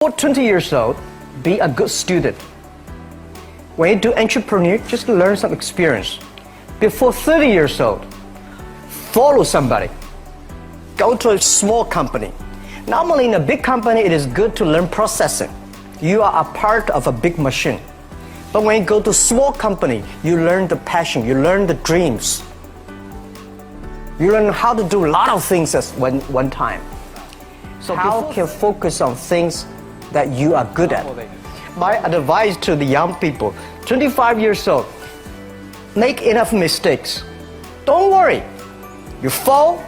Before 20 years old, be a good student. When you do entrepreneur, just learn some experience. Before 30 years old, follow somebody. Go to a small company. Normally in a big company, it is good to learn processing. You are a part of a big machine. But when you go to small company, you learn the passion, you learn the dreams. You learn how to do a lot of things at one time. So how can focus on things that you are good at? My advice to the young people, 25 years old, make enough mistakes. Don't worry. You fall,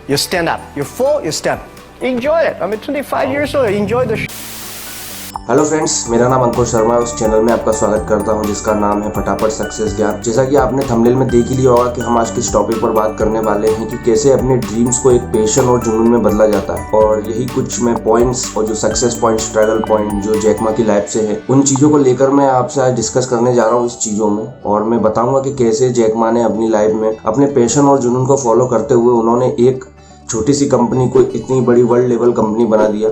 you stand up. You fall, you stand up. Enjoy it. 25 years old, enjoy the hello friends, मेरा नाम अंकुर शर्मा है। उस channel में आपका स्वागत करता हूं जिसका नाम है फटाफट सक्सेस ज्ञान। जैसा कि आपने थंबनेल में देख ही लिया होगा कि हम आज किस टॉपिक पर बात करने वाले हैं कि कैसे अपने ड्रीम्स को एक पैशन और जुनून में बदला जाता है। और यही कुछ मैं पॉइंट्स और जो सक्सेस पॉइंट, स्ट्रगल पॉइंट जो जैक मा की लाइफ से है, उन चीज़ों को लेकर मैं आपसे आज डिस्कस करने जा रहा हूँ इस चीज़ों में। और मैं बताऊँगा कि कैसे जैक मा ने अपनी लाइफ में अपने पैशन और जुनून को फॉलो करते हुए उन्होंने एक छोटी सी कंपनी को इतनी बड़ी वर्ल्ड लेवल कंपनी बना दिया।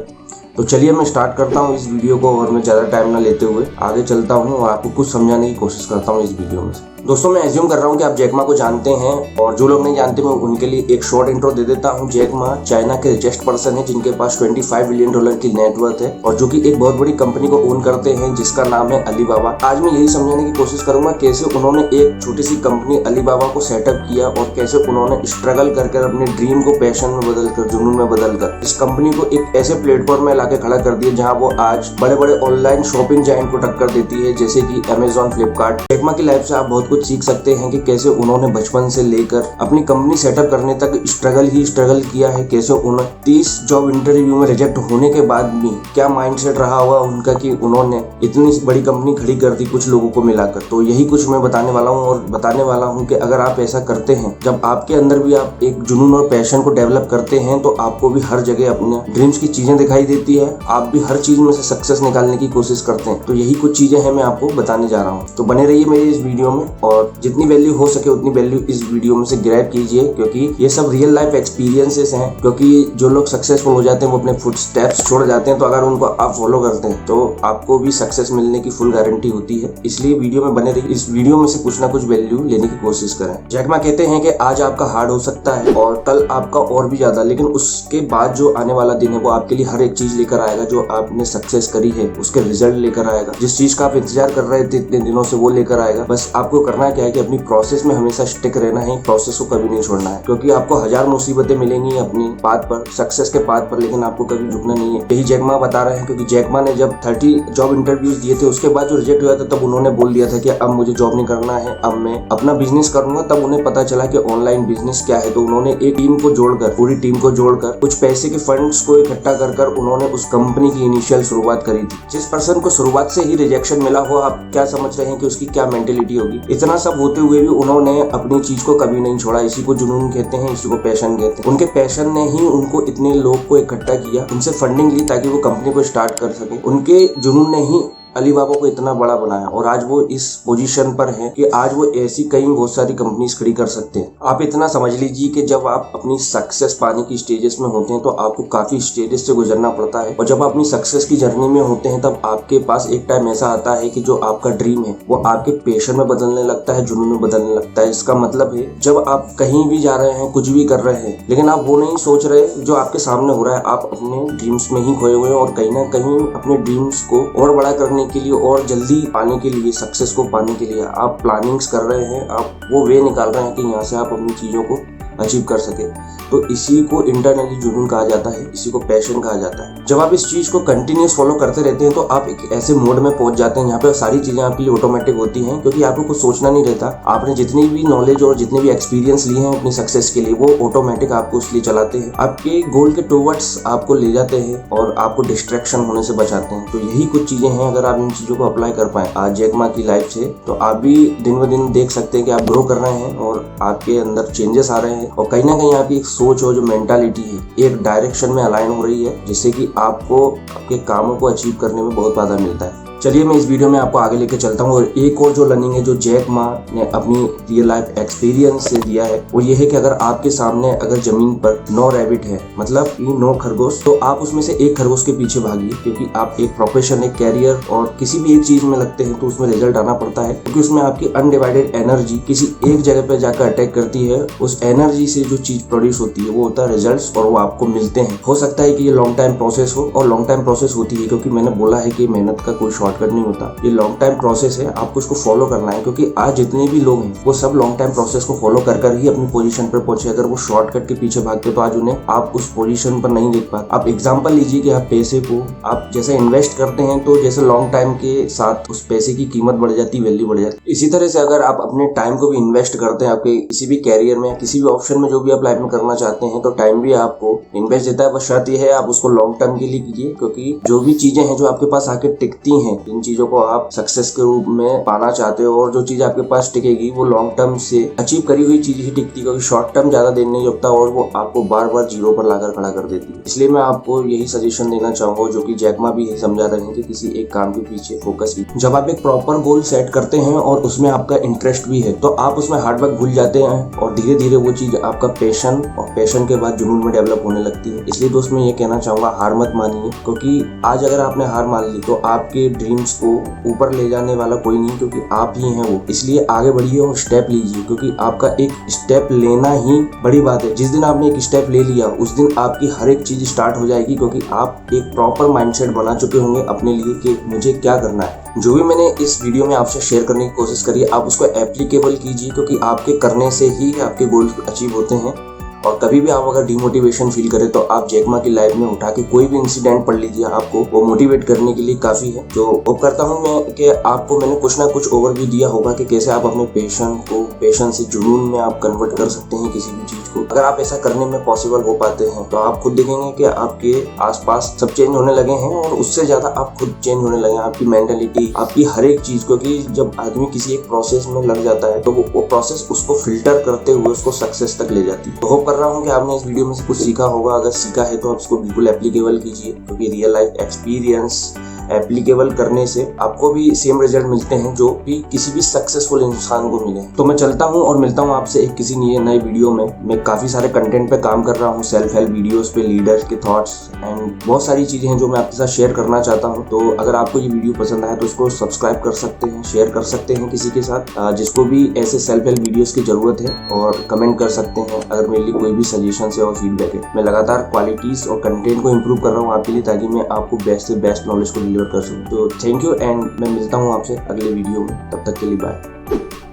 तो चलिए मैं स्टार्ट करता हूँ इस वीडियो को और मैं ज़्यादा टाइम ना लेते हुए आगे चलता हूँ और आपको कुछ समझाने की कोशिश करता हूँ इस वीडियो में। दोस्तों, मैं एज्यूम कर रहा हूँ कि आप जैक मा को जानते हैं और जो लोग नहीं जानते मैं उनके लिए एक शॉर्ट इंट्रो दे देता हूँ। जैक मा चाइना के रिचेस्ट पर्सन है जिनके पास $25 बिलियन की नेटवर्थ है और जो कि एक बहुत बड़ी कंपनी को ओन करते हैं जिसका नाम है अलीबाबा। आज मैं यही समझाने की कोशिश करूंगा कैसे उन्होंने एक छोटी सी कंपनी अलीबाबा को सेटअप किया और कैसे उन्होंने स्ट्रगल करके अपने ड्रीम को पैशन में बदलकर, जुनून में बदलकर इस कंपनी को एक ऐसे प्लेटफॉर्म में लाके खड़ा कर दिया जहाँ वो आज बड़े बड़े ऑनलाइन शॉपिंग जायंट को टक्कर देती है, जैसे कि अमेजॉन, फ्लिपकार्ट। जैक मा की लाइफ से आप बहुत कुछ सीख सकते हैं कि कैसे उन्होंने बचपन से लेकर अपनी कंपनी सेटअप करने तक स्ट्रगल किया है। कैसे उन्होंने 30 जॉब इंटरव्यू में रिजेक्ट होने के बाद भी क्या माइंडसेट रहा होगा उनका कि उन्होंने इतनी बड़ी कंपनी खड़ी कर दी कुछ लोगों को मिलाकर। तो यही कुछ मैं बताने वाला हूँ और बताने वाला हूँ कि अगर आप ऐसा करते हैं, जब आपके अंदर भी आप एक जुनून और पैशन को डेवलप करते हैं, तो आपको भी हर जगह अपने ड्रीम्स की चीजें दिखाई देती है। आप भी हर चीज में से सक्सेस निकालने की कोशिश करते हैं। तो यही कुछ चीजें हैं मैं आपको बताने जा रहा हूँ। तो बने रहिए मेरी इस वीडियो में और जितनी वैल्यू हो सके उतनी वैल्यू इस वीडियो में से ग्रैब कीजिए, क्योंकि ये सब रियल लाइफ एक्सपीरियंसेस हैं। क्योंकि जो लोग सक्सेसफुल हो जाते हैं वो अपने फुटस्टेप्स छोड़ जाते हैं, तो अगर उनको आप फॉलो करते हैं तो आपको भी सक्सेस मिलने की फुल गारंटी होती है। इसलिए वीडियो में बने रहिए, इस वीडियो में से कुछ ना कुछ वैल्यू लेने की कोशिश करें। जैक मा कहते हैं कि आज आपका हार्ड हो सकता है और कल आपका और भी ज्यादा, लेकिन उसके बाद जो आने वाला दिन है वो आपके लिए हर एक चीज लेकर आएगा जो आपने सक्सेस करी है, उसके रिजल्ट लेकर आएगा। जिस चीज का आप इंतजार कर रहे थे इतने दिनों से वो लेकर आएगा। बस आपको करना क्या है कि अपनी प्रोसेस में हमेशा स्टिक रहना है, प्रोसेस को कभी नहीं छोड़ना है, क्योंकि आपको हजार मुसीबतें मिलेंगी अपनी पाथ पर, सक्सेस के पाथ पर, लेकिन आपको कभी झुकना नहीं है। यही जैक मा बता रहे हैं, क्योंकि जैक मा ने जब 30 जॉब इंटरव्यूज दिए थे उसके बाद जो रिजेक्ट हुआ था तब उन्होंने बोल दिया था कि अब मुझे जॉब नहीं करना है, अब मैं अपना बिजनेस करूंगा। तब उन्हें पता चला कि ऑनलाइन बिजनेस क्या है। तो उन्होंने एक टीम को जोड़कर, पूरी टीम को जोड़कर कुछ पैसे के फंड्स को इकट्ठा कर उन्होंने उस कंपनी की इनिशियल शुरुआत करी थी। जिस पर्सन को शुरुआत से ही रिजेक्शन मिला हो, आप क्या समझ रहे हैं कि उसकी क्या मेंटेलिटी होगी। इतना सब होते हुए भी उन्होंने अपनी चीज को कभी नहीं छोड़ा। इसी को जुनून कहते हैं, इसी को पैशन कहते हैं। उनके पैशन ने ही उनको इतने लोग को इकट्ठा किया, उनसे फंडिंग ली ताकि वो कंपनी को स्टार्ट कर सके। उनके जुनून ने ही अलीबाबा को इतना बड़ा बनाया और आज वो इस पोजीशन पर है कि आज वो ऐसी कई बहुत सारी कंपनीज खड़ी कर सकते हैं। आप इतना समझ लीजिए कि जब आप अपनी सक्सेस पाने की स्टेजेस में होते हैं तो आपको काफी स्टेजेस से गुजरना पड़ता है, और जब आप अपनी सक्सेस की जर्नी में होते हैं तब आपके पास एक टाइम ऐसा आता है कि जो आपका ड्रीम है वो आपके पैशन में बदलने लगता है, जुनून में बदलने लगता है। इसका मतलब है जब आप कहीं भी जा रहे हैं, कुछ भी कर रहे हैं, लेकिन आप वो नहीं सोच रहे जो आपके सामने हो रहा है, आप अपने ड्रीम्स में ही खोए हुए हैं और कहीं ना कहीं अपने ड्रीम्स को और बड़ा करने के लिए और जल्दी पाने के लिए, सक्सेस को पाने के लिए आप प्लानिंग्स कर रहे हैं, आप वो वे निकाल रहे हैं कि यहाँ से आप अपनी चीज़ों को अचीव कर सके। तो इसी को इंटरनली जुनून कहा जाता है, इसी को पैशन कहा जाता है। जब आप इस चीज को कंटिन्यूस फॉलो करते रहते हैं तो आप एक ऐसे मोड में पहुंच जाते हैं जहाँ पे सारी चीजें आपके लिए ऑटोमेटिक होती हैं, क्योंकि आपको कुछ सोचना नहीं रहता। आपने जितनी भी नॉलेज और जितने भी एक्सपीरियंस लिए हैं अपनी सक्सेस के लिए, वो ऑटोमेटिक आपको उसलिए चलाते हैं, आपके गोल के टुवर्ड्स आपको ले जाते हैं और आपको डिस्ट्रैक्शन होने से बचाते हैं। तो यही कुछ चीजें हैं। अगर आप इन चीजों को अप्लाई कर पाए आज जैक मा की लाइफ से, तो आप भी दिन ब दिन देख सकते हैं कि आप ग्रो कर रहे हैं और आपके अंदर चेंजेस आ रहे हैं और कहीं ना कहीं आपकी एक सोच और जो मेंटालिटी है एक डायरेक्शन में अलाइन हो रही है, जिससे कि आपको आपके कामों को अचीव करने में बहुत फायदा मिलता है। चलिए मैं इस वीडियो में आपको आगे लेके चलता हूँ। और एक और जो लर्निंग है जो जैक मा ने अपनी रियल लाइफ एक्सपीरियंस से दिया है वो ये है कि अगर आपके सामने अगर जमीन पर 9 रैबिट है, मतलब 9 खरगोश, तो आप उसमें से एक खरगोश के पीछे भागिए, क्योंकि आप एक प्रोफेशन, एक कैरियर और किसी भी एक चीज में लगते हैं तो उसमें रिजल्ट आना पड़ता है, क्योंकि उसमें आपकी अनडिवाइडेड एनर्जी किसी एक जगह पर जाकर अटैक करती है। उस एनर्जी से जो चीज प्रोड्यूस होती है वो होता है रिजल्ट, और वो आपको मिलते हैं। हो सकता है कि ये लॉन्ग टाइम प्रोसेस हो, और लॉन्ग टाइम प्रोसेस होती है क्योंकि मैंने बोला है कि मेहनत का कोई शॉर्टकट नहीं होता। ये लॉन्ग टाइम प्रोसेस है, आपको इसको फॉलो करना है, क्योंकि आज जितने भी लोग हैं वो सब लॉन्ग टाइम प्रोसेस को फॉलो कर ही अपनी पोजीशन पर पहुंचे। अगर वो शॉर्टकट के पीछे भागते तो आज उन्हें आप उस पोजीशन पर नहीं देख पाते। आप एग्जांपल लीजिए कि आप पैसे को आप जैसे इन्वेस्ट करते हैं तो जैसे लॉन्ग टाइम के साथ उस पैसे की कीमत बढ़ जाती, वैल्यू बढ़ जाती। इसी तरह से अगर आप अपने टाइम को भी इन्वेस्ट करते हैं आपके किसी भी कैरियर में, किसी भी ऑप्शन में जो भी आप लाइफ में करना चाहते हैं, तो टाइम भी आपको इन्वेस्ट देता है। बस शर्त यह है आप उसको लॉन्ग टर्म के लिए कीजिए, क्योंकि जो भी चीजें हैं जो आपके पास आके टिकती हैं, इन चीजों को आप सक्सेस के रूप में पाना चाहते हो, और जो चीज आपके पास टिकेगी वो लॉन्ग टर्म से अचीव करी हुई चीज ही टिकती है, क्योंकि शॉर्ट टर्म ज्यादा देर नहीं रुकता और वो आपको बार बार जीरो पर लाकर खड़ा कर देती है। इसलिए मैं आपको यही सजेशन देना चाहूंगा, जो कि जैक मा भी समझा रहे हैं, कि किसी एक काम के पीछे फोकस कीजिए। जब आप एक प्रॉपर गोल सेट करते हैं और उसमें आपका इंटरेस्ट भी है, तो आप उसमें हार्डवर्क भूल जाते हैं और धीरे धीरे वो चीज आपका पैशन, और पैशन के बाद जुनून में डेवलप होने लगती है। इसलिए दोस्त मैं ये कहना चाहूंगा, हार मत मानिए, क्योंकि आज अगर आपने हार मान ली तो आपके ड्रीम्स को ऊपर ले जाने वाला कोई नहीं, क्योंकि आप ही हैं वो। इसलिए आगे बढ़िए और स्टेप लीजिए, क्योंकि आपका एक स्टेप लेना ही बड़ी बात है। जिस दिन आपने एक स्टेप ले लिया उस दिन आपकी हर एक चीज स्टार्ट हो जाएगी, क्योंकि आप एक प्रॉपर माइंडसेट बना चुके होंगे अपने लिए कि मुझे क्या करना है। जो भी मैंने इस वीडियो में आपसे शेयर करने की कोशिश करी है आप उसको एप्लीकेबल कीजिए, क्योंकि आपके करने से ही आपके गोल्स अचीव होते हैं। और कभी भी आप अगर डिमोटिवेशन फील करें तो आप जैक मा की लाइफ में उठा के कोई भी इंसिडेंट पढ़ लीजिए, आपको वो मोटिवेट करने के लिए काफी है। जो होप करता हूँ मैं कि आपको मैंने कुछ ना कुछ ओवरव्यू दिया होगा कि कैसे आप अपने पैशन से जुनून में आप कन्वर्ट कर सकते हैं किसी भी चीज को। अगर आप ऐसा करने में पॉसिबल हो पाते हैं तो आप खुद देखेंगे कि आपके आसपास सब चेंज होने लगे हैं, और उससे ज्यादा आप खुद चेंज होने लगे हैं। आपकी मेंटेलिटी, आपकी हर एक चीज, क्योंकि जब आदमी किसी एक प्रोसेस में लग जाता है तो वो प्रोसेस उसको फिल्टर करते हुए उसको सक्सेस तक ले जाती है। तो होप कर रहा हूँ कि आपने इस वीडियो में से कुछ सीखा होगा। अगर सीखा है तो आप इसको बिल्कुल एप्लीकेबल कीजिए, क्योंकि रियल लाइफ एक्सपीरियंस एप्लीकेबल करने से आपको भी सेम रिजल्ट मिलते हैं जो भी किसी भी सक्सेसफुल इंसान को मिले। तो मैं चलता हूं और मिलता हूं आपसे एक किसी नए वीडियो में। मैं काफी सारे कंटेंट पे काम कर रहा हूं, सेल्फ हेल्प वीडियोस पे, लीडर्स के थॉट्स एंड बहुत सारी चीजें हैं जो मैं आपके साथ शेयर करना चाहता हूं। तो अगर आपको ये वीडियो पसंद आए तो उसको सब्सक्राइब कर सकते हैं, शेयर कर सकते हैं किसी के साथ जिसको भी ऐसे सेल्फ हेल्प वीडियोस की जरूरत है, और कमेंट कर सकते हैं अगर मेरे लिए कोई भी सजेशन है और फीडबैक है। मैं लगातार क्वालिटीज और कंटेंट को इम्प्रूव कर रहा हूँ आपके लिए, ताकि मैं आपको बेस्ट से बेस्ट नॉलेज को डिलीवर कर सकूँ। तो थैंक यू, एंड मैं मिलता हूँ आपसे अगले वीडियो में। तब तक के लिए बाय।